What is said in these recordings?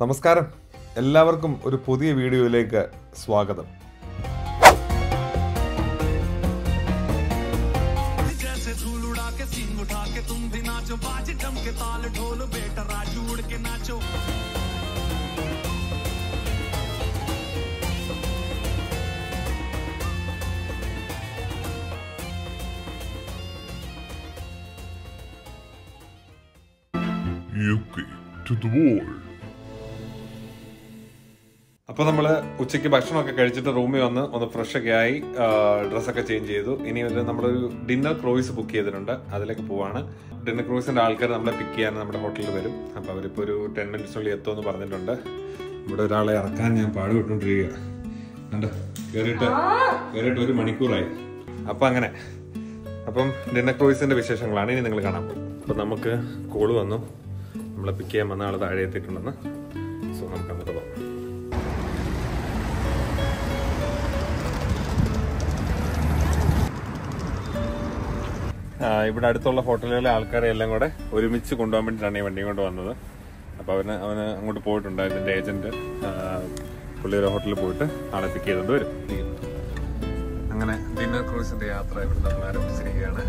നമസ്കാരം, എല്ലാവർക്കും ഒരു പുതിയ വീഡിയോയിലേക്ക് സ്വാഗതം. അപ്പോൾ നമ്മൾ ഉച്ചയ്ക്ക് ഭക്ഷണമൊക്കെ കഴിച്ചിട്ട് റൂമിൽ വന്ന് ഒന്ന് ഫ്രഷൊക്കെ ആയി ഡ്രസ്സൊക്കെ ചേഞ്ച് ചെയ്തു. ഇനി നമ്മളൊരു ഡിന്നർ ക്രൂയിസ് ബുക്ക് ചെയ്തിട്ടുണ്ട്, അതിലേക്ക് പോവാണ്. ഡിന്നർ ക്രൂയിസിൻ്റെ ആൾക്കാർ നമ്മളെ പിക്ക് ചെയ്യാൻ നമ്മുടെ ഹോട്ടലിൽ വരും. അപ്പോൾ അവരിപ്പോൾ ഒരു 10 മിനിറ്റ്സിനുള്ളിൽ എത്തുമെന്ന് പറഞ്ഞിട്ടുണ്ട്. ഇവിടെ ഒരാളെ ഇറക്കാൻ ഞാൻ പാടുപെട്ടുകൊണ്ടിരിക്കുക. കണ്ടോ, കയറിയിട്ട് 1 മണിക്കൂറായി. അപ്പം ഡിന്നർ ക്രൂയിസിൻ്റെ വിശേഷങ്ങളാണ് ഇനി നിങ്ങൾ കാണാൻ പോകും. അപ്പോൾ നമുക്ക് കോള് വന്നു, നമ്മളെ പിക്ക് ചെയ്യാൻ വന്ന ആൾ താഴെ എത്തിയിട്ടുണ്ടെന്ന്. സോ നമുക്ക് അങ്ങോട്ട് പോകാം. ഇവിടെ അടുത്തുള്ള ഹോട്ടലുകളിലെ ആൾക്കാരെ എല്ലാം കൂടെ ഒരുമിച്ച് കൊണ്ടുപോകാൻ വേണ്ടിയിട്ടാണ് ഈ വണ്ടിയും കൊണ്ട് വന്നത്. അപ്പോൾ അവന് അങ്ങോട്ട് പോയിട്ടുണ്ട്. ഇതിൻ്റെ ഏജന്റ് പുള്ളിയുടെ ഹോട്ടലിൽ പോയിട്ട് ആളെ പിക്ക് ചെയ്തുകൊണ്ട് വരും. അങ്ങനെ ഡിന്നർ ക്രൂസിന്റെ യാത്ര ഇവിടെ നമ്മൾ ആരംഭിച്ചിരിക്കുകയാണ്.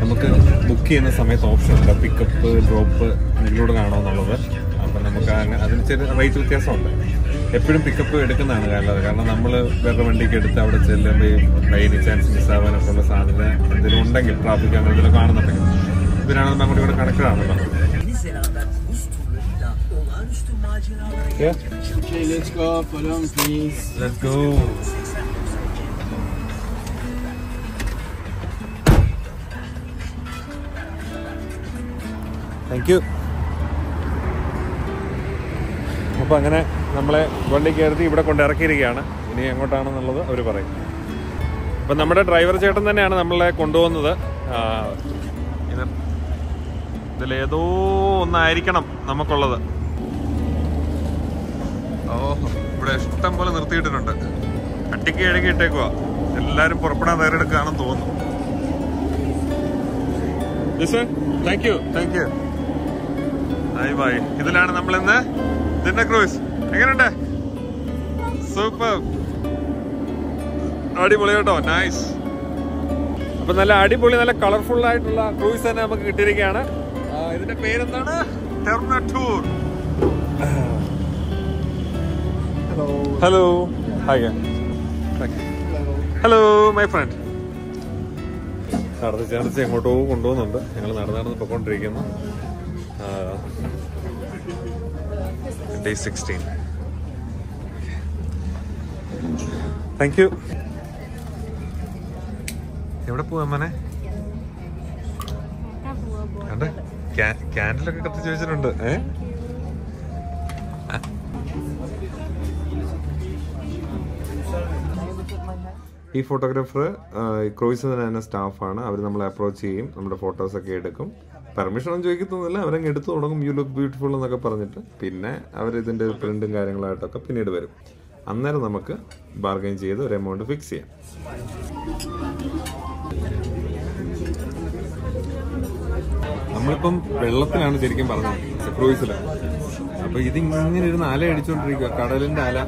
നമുക്ക് ബുക്ക് ചെയ്യുന്ന സമയത്ത് ഓപ്ഷൻ ഉണ്ട്, പിക്കപ്പ് ഡ്രോപ്പ് ഇൻക്ലൂഡഡ് ആണോ എന്നുള്ളത്. അപ്പം നമുക്ക് അതിന് ചെറിയ റേറ്റ് വ്യത്യാസമുണ്ട്. എപ്പോഴും പിക്കപ്പ് എടുക്കുന്നതാണ് നല്ലത്, കാരണം നമ്മൾ വേറെ വണ്ടിക്ക് എടുത്ത് അവിടെ ചെല്ലുമ്പോൾ ബൈ ചാൻസ് മിസ്സാവാനൊക്കെ ഉള്ള സാധ്യത എന്തെങ്കിലും ഉണ്ടെങ്കിൽ, ട്രാഫിക് അങ്ങനെ എന്തെങ്കിലും കാണുന്നുണ്ടെങ്കിൽ. ഇതിനാണ് നമ്മൾ അങ്ങോട്ട് ഇവിടെ കണക്റ്റഡ് ആണല്ലോ. Thank you. അപ്പോൾ അങ്ങനെ നമ്മളെ വണ്ടി കയറി ഇവിടെ കൊണ്ട് ഇറക്കിയിരിക്കുകയാണ്. ഇനി എങ്ങോട്ടാണെന്നുള്ളത് അവർ പറയും. അപ്പം നമ്മുടെ ഡ്രൈവർ ചേട്ടൻ തന്നെയാണ് നമ്മളെ കൊണ്ടുപോകുന്നത്. ഇതിലേതോ ഒന്നായിരിക്കണം നമുക്കുള്ളത്. ഇവിടെ ഇഷ്ടം പോലെ നിർത്തിയിട്ടിട്ടുണ്ട്. അട്ടിക്ക് ഇഴകി ഇട്ടേക്കുവാ. എല്ലാവരും പുറപ്പെടാൻ തയ്യാറെടുക്കുകയാണെന്ന് തോന്നുന്നു. Thank you. ബൈ. ഇതിലാണ് നമ്മളിന്ന് ഡിന്നർ ക്രൂയിസ്. എങ്ങനെയുണ്ട്? സൂപ്പർ, അടിപൊളി കേട്ടോ, നൈസ്. അപ്പൊ നല്ല അടിപൊളി, നല്ല കളർഫുൾ ആയിട്ടുള്ള ക്രൂയിസ് തന്നെ നമുക്ക് കിട്ടിയിരിക്കുകയാണ്. ഇതിന്റെ പേരെന്താണ്? Tour. Hello, hi. Hello my friend. നടന്ന് എങ്ങോട്ടോ കൊണ്ടുപോകുന്നുണ്ട്. ഞങ്ങൾ നടന്ന് പൊക്കോണ്ടിരിക്കുന്നു. Day 16. Thank you. എവിടെ പോവാ മോനെ? കണ്ടേ, ക്യാൻഡിലൊക്കെ കത്തിച്ച് വെച്ചിട്ടുണ്ട്. ഈ ഫോട്ടോഗ്രാഫർ ക്രൂയിസിൽ തന്നെ സ്റ്റാഫാണ്. അവർ നമ്മളെ അപ്രോച്ച് ചെയ്യും, നമ്മുടെ ഫോട്ടോസൊക്കെ എടുക്കും. പെർമിഷൻ ഒന്നും ചോദിക്കത്തൊന്നുമില്ല, അവരങ്ങ് എടുത്തു തുടങ്ങും. യു ലുക്ക് ബ്യൂട്ടിഫുൾ എന്നൊക്കെ പറഞ്ഞിട്ട്. പിന്നെ അവരിതിൻ്റെ പ്രിന്റും കാര്യങ്ങളായിട്ടൊക്കെ പിന്നീട് വരും. അന്നേരം നമുക്ക് ബാർഗൈൻ ചെയ്ത് ഒരു എമൗണ്ട് ഫിക്സ് ചെയ്യാം. നമ്മളിപ്പം വെള്ളത്തിലാണ് ശരിക്കും പറഞ്ഞത്, ക്രൂയിസിൽ. അപ്പൊ ഇതിങ്ങനെ ഇരുന്ന് അല അടിച്ചോണ്ടിരിക്കുക, കടലിന്റെ അല.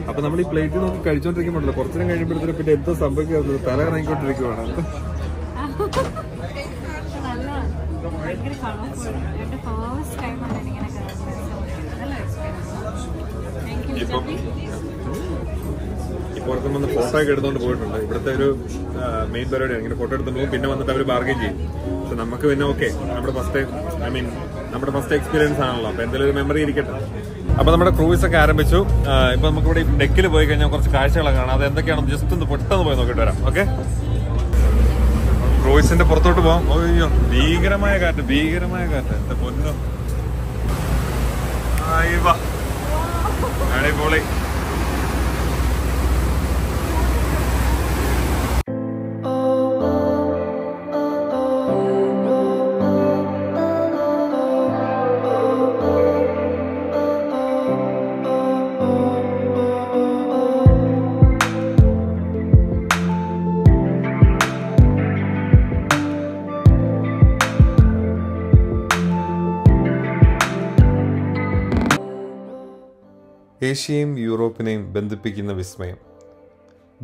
അപ്പൊ നമ്മൾ ഈ പ്ലേറ്റിൽ നോക്കി കഴിച്ചോണ്ടിരിക്കുമ്പോഴല്ലോ, കുറച്ചു കഴിയുമ്പോഴത്തേക്കും പിന്നെ എന്തോ സംഭവിക്കുക, തല ഇറങ്ങിക്കൊണ്ടിരിക്കുവാണ്. ഇപ്പോഴത്തെ വന്ന് ഫോട്ടോ ഒക്കെ എടുത്തോണ്ട് പോയിട്ടുണ്ട്. ഇവിടുത്തെ ഒരു മെയിൻ പരിപാടിയാണ്. ഇങ്ങനെ ഫോട്ടോ എടുത്തുമ്പോൾ പിന്നെ വന്നിട്ട് അവർ ബാർഗൈൻ ചെയ്യും. പക്ഷെ നമുക്ക് പിന്നെ ഓക്കെ, നമ്മുടെ ഫസ്റ്റ് എക്സ്പീരിയൻസ് ആണല്ലോ. അപ്പൊ എന്തെങ്കിലും ഒരു മെമ്മറി ഇരിക്കട്ടെ. അപ്പൊ നമ്മുടെ ക്രൂയിസ് ഒക്കെ ആരംഭിച്ചു. ഇപ്പൊ നമുക്ക് ഇവിടെ ഡെക്കിൽ പോയി കഴിഞ്ഞാൽ കുറച്ച് കാഴ്ചകളൊക്കെ കാണാം. അത് എന്തൊക്കെയാണെന്ന് ജസ്റ്റ് ഒന്ന് പെട്ടെന്ന് പോയി നോക്കിയിട്ട് വരാം. ഓക്കെ, ക്രൂയിസിന്റെ പുറത്തോട്ട് പോവാം. അയ്യോ, ഭീകരമായ കാറ്റ്. എന്താ പൊന്നോ, അടിപൊളി. ഏഷ്യയും യൂറോപ്പിനെയും ബന്ധിപ്പിക്കുന്ന വിസ്മയം.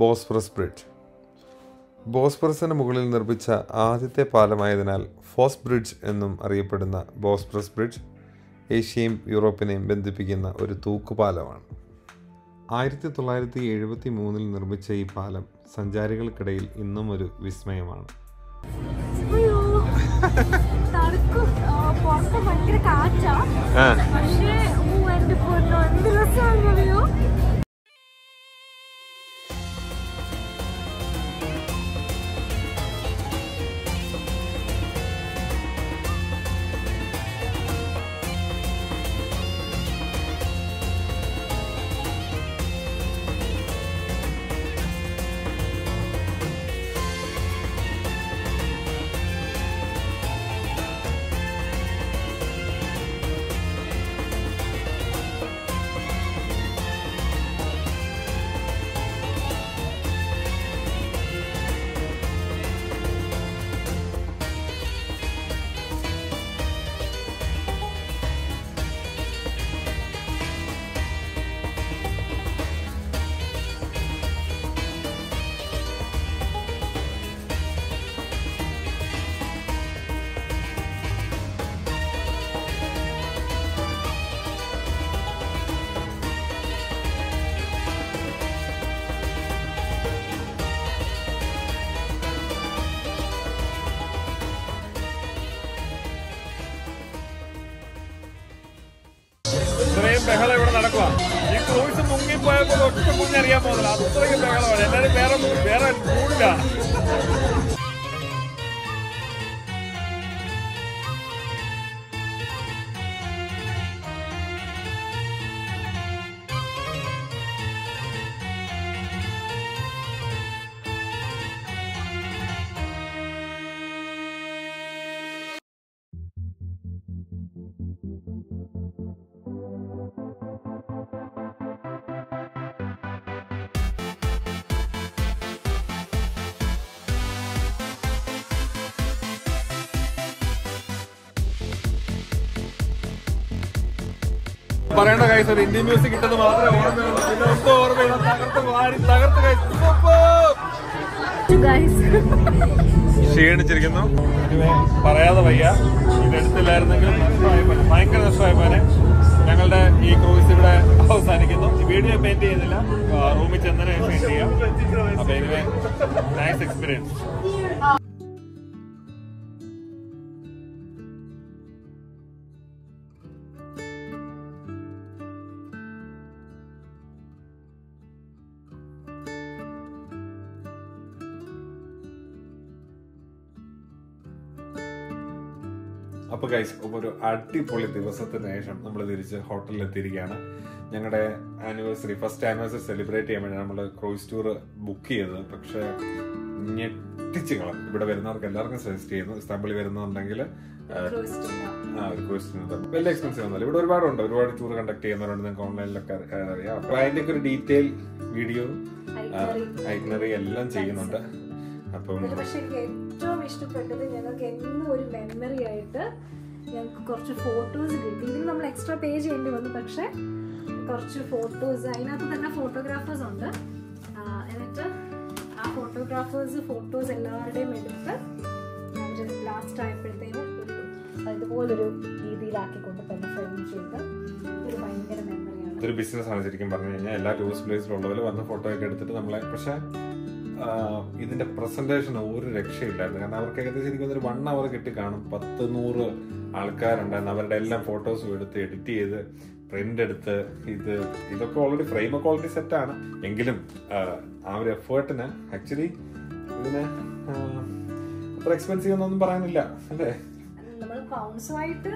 ബോസ്ഫറസ് ബ്രിഡ്ജ്. ബോസ്ഫറസിന് മുകളിൽ നിർമ്മിച്ച ആദ്യത്തെ പാലമായതിനാൽ ഫോസ് ബ്രിഡ്ജ് എന്നും അറിയപ്പെടുന്ന ബോസ്ഫറസ് ബ്രിഡ്ജ് ഏഷ്യയും യൂറോപ്പിനെയും ബന്ധിപ്പിക്കുന്ന ഒരു തൂക്കുപാലമാണ്. 1973 നിർമ്മിച്ച ഈ പാലം സഞ്ചാരികൾക്കിടയിൽ ഇന്നും ഒരു വിസ്മയമാണ്. ഇത്രയും ബഹളം ഇവിടെ നടക്കുക. ഈ ക്രൂയിസ് മുങ്ങിപ്പോയപ്പോൾ ഒട്ടും മുന്നറിയാൻ പോകുന്നില്ല. അത്രയും ബഹളമാണ്. എല്ലാവരും വേറെ മൂടിലാണ്. പറയേണ്ട കാര്യം ഒരു ഇന്ത്യൻ മ്യൂസിക് കിട്ടുന്നത് മാത്രമേ ഓർമ്മയുള്ളൂ. പിന്നെ ഒന്നും ഓർമ്മയില്ല. ക്ഷീണിച്ചിരിക്കുന്നു. പറയാതെ വയ്യ. ഇതെടുത്തില്ലായിരുന്നെങ്കിൽ ഭയങ്കര നഷ്ടമായിപ്പോനെ. ഞങ്ങളുടെ ഈ ക്രൂയിസ് ഇവിടെ അവസാനിക്കുന്നു. ഈ വീഡിയോ പെയിന്റ് ചെയ്യുന്നില്ല, റൂമിൽ ചെന്നതിന് ശേഷം ചെയ്യാം. അപ്പൊ എനിവേ നൈസ് എക്സ്പീരിയൻസ്. അപ്പൊ ഗൈസ്, ഒരു അടിപൊളി ദിവസത്തിന് ശേഷം നമ്മൾ തിരിച്ച് ഹോട്ടലിൽ എത്തിയിരിക്കുകയാണ്. ഞങ്ങളുടെ ഫസ്റ്റ് ആനിവേഴ്സറി സെലിബ്രേറ്റ് ചെയ്യാൻ വേണ്ടി നമ്മൾ ക്രൂയിസ് ടൂർ ബുക്ക് ചെയ്തത്. പക്ഷെ ഞെട്ടിച്ച് കളഞ്ഞു. ഇവിടെ വരുന്നവർക്ക് എല്ലാവർക്കും സജസ്റ്റ് ചെയ്യുന്നു, ഇസ്താംബുളിൽ വരുന്നുണ്ടെങ്കിൽ ഒരു ക്രൂയിസ് ടൂർ വലിയ എക്സ്പെൻസീവ് ഒന്നുമല്ല. ഇവിടെ ഒരുപാട് ടൂർ കണ്ടക്ട് ചെയ്യുന്നവരുണ്ട്. നിങ്ങൾക്ക് ഓൺലൈനിലൊക്കെ അറിയാം. അപ്പൊ അതിന്റെ ഒരു ഡീറ്റെയിൽ വീഡിയോ ഐറ്റിനറി എല്ലാം ചെയ്യുന്നുണ്ട്. അപ്പം ഏറ്റവും ഇഷ്ടപ്പെട്ടത് ഞങ്ങൾക്ക് എന്നും ഒരു മെമ്മറി ആയിട്ട് ഞങ്ങൾക്ക് കുറച്ച് ഫോട്ടോസ് കിട്ടി. ഇതിന് നമ്മൾ എക്സ്ട്രാ പേ ചെയ്യേണ്ടി വന്നു. പക്ഷെ കുറച്ച് ഫോട്ടോസ്, അതിനകത്ത് തന്നെ ഫോട്ടോഗ്രാഫേഴ്സ് ഉണ്ട്. എന്നിട്ട് ആ ഫോട്ടോസ് എല്ലാവരുടെയും എടുത്ത് അവർ ലാസ്റ്റ് ആയപ്പോഴത്തേന് ഇതുപോലൊരു രീതിയിലാക്കിക്കൊണ്ട് തന്നെ ഫ്രെയിം ചെയ്ത് ഒരു ഭയങ്കര മെമ്മറിയാണ്. ഇതൊരു ബിസിനസ് ആണ് ശരിക്കും പറഞ്ഞു കഴിഞ്ഞാൽ. എല്ലാ ടൂറിസ്റ്റ് പ്ലേസിലുള്ളവർ വന്ന് ഫോട്ടോ ഒക്കെ എടുത്തിട്ട് നമ്മളെ, പക്ഷെ ഇതിന്റെ പ്രസന്റേഷൻ ഒരു രക്ഷയില്ലായിരുന്നു. കാരണം അവർക്ക് ഏകദേശം ഒരു 1 hour കിട്ടി കാണും. 100 ആൾക്കാരുണ്ടായിരുന്നു. അവരുടെ എല്ലാം ഫോട്ടോസും എടുത്ത് എഡിറ്റ് ചെയ്ത് പ്രിന്റ് എടുത്ത് ഇതൊക്കെ ഓൾറെഡി ഫ്രെയിമൊക്കെ ഓൾറെഡി സെറ്റാണ്. എങ്കിലും ആ ഒരു എഫേർട്ടിന് ആക്ച്വലി ഇതിന് അത്ര എക്സ്പെൻസീവ് ഒന്നും പറയാനില്ല അല്ലേ? പൗണ്ട്സുമായിട്ട്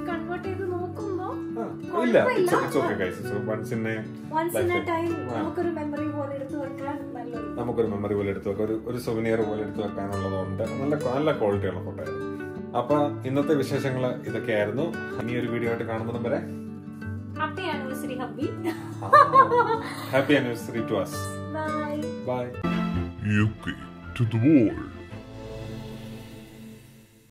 കൺവേർട്ട് ചെയ്ത് നോക്കുമ്പോ ഇല്ല, it's okay guys. So once in a time നമുക്കൊരു മെമ്മറി പോലെ എടുത്തു വെക്കാൻ ഒരു സുവനിയർ പോലെ എടുത്തു വെക്കാനുള്ളതുകൊണ്ട് നല്ല ക്വാളിറ്റി ഉള്ള ഫോട്ടോ ആയിരുന്നു. അപ്പൊ ഇന്നത്തെ വിശേഷങ്ങൾ ഇതൊക്കെയായിരുന്നു. ഇനി ഒരു വീഡിയോ ആയിട്ട് കാണുന്നതും വരെ happy anniversary hubby. Happy anniversary to us. Bye. Bye. UK to the world.